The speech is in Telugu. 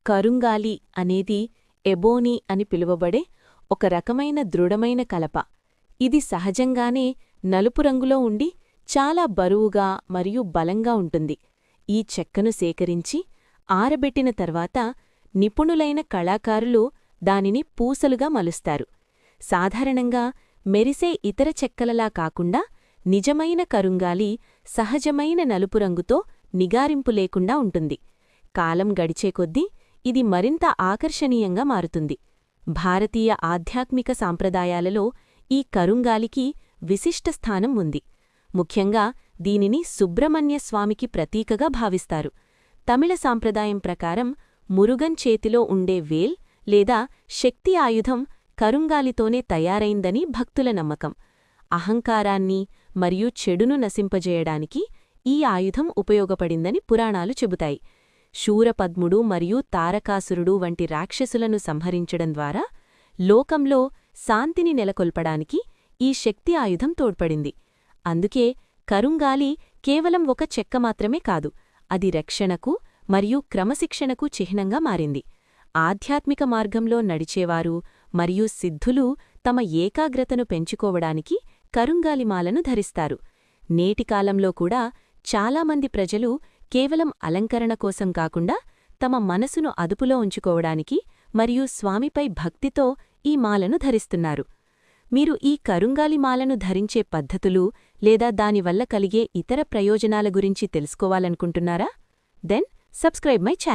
కరుంగాలి అనేది ఎబోనీ అని పిలువబడే ఒక రకమైన దృఢమైన కలప. ఇది సహజంగానే నలుపు రంగులో ఉండి చాలా బరువుగా మరియు బలంగా ఉంటుంది. ఈ చెక్కను సేకరించి ఆరబెట్టిన తర్వాత నిపుణులైన కళాకారులు దానిని పూసలుగా మలుస్తారు. సాధారణంగా మెరిసే ఇతర చెక్కలలా కాకుండా నిజమైన కరుంగాలి సహజమైన నలుపు రంగుతో నిగారింపు లేకుండా ఉంటుంది. కాలం గడిచేకొద్దీ ఇది మరింత ఆకర్షణీయంగా మారుతుంది. భారతీయ ఆధ్యాత్మిక సాంప్రదాయాలలో ఈ కరుంగాలికి విశిష్ట స్థానం ఉంది. ముఖ్యంగా దీనిని సుబ్రహ్మణ్యస్వామికి ప్రతీకగా భావిస్తారు. తమిళ సాంప్రదాయం ప్రకారం మురుగన్ చేతిలో ఉండే వేల్ లేదా శక్తి ఆయుధం కరుంగాలితోనే తయారైందని భక్తుల నమ్మకం. అహంకారాన్ని మరియు చెడును నశింపజేయడానికి ఈ ఆయుధం ఉపయోగపడిందని పురాణాలు చెబుతాయి. శూరపద్ముడు మరియు తారకాసురుడు వంటి రాక్షసులను సంహరించడం ద్వారా లోకంలో శాంతిని నెలకొల్పడానికి ఈ శక్తి ఆయుధం తోడ్పడింది. అందుకే కరుంగాలి కేవలం ఒక చెక్క మాత్రమే కాదు, అది రక్షణకు మరియు క్రమశిక్షణకు చిహ్నంగా మారింది. ఆధ్యాత్మిక మార్గంలో నడిచేవారు మరియు సిద్ధులు తమ ఏకాగ్రతను పెంచుకోవడానికి కరుంగాలిమాలను ధరిస్తారు. నేటికాలంలో కూడా చాలామంది ప్రజలు కేవలం అలంకరణ కోసం కాకుండా తమ మనసును అదుపులో ఉంచుకోవడానికి మరియు స్వామిపై భక్తితో ఈ మాలను ధరిస్తున్నారు. మీరు ఈ కరుంగాలి మాలను ధరించే పద్ధతులు లేదా దానివల్ల కలిగే ఇతర ప్రయోజనాల గురించి తెలుసుకోవాలనుకుంటున్నారా? Then subscribe my channel.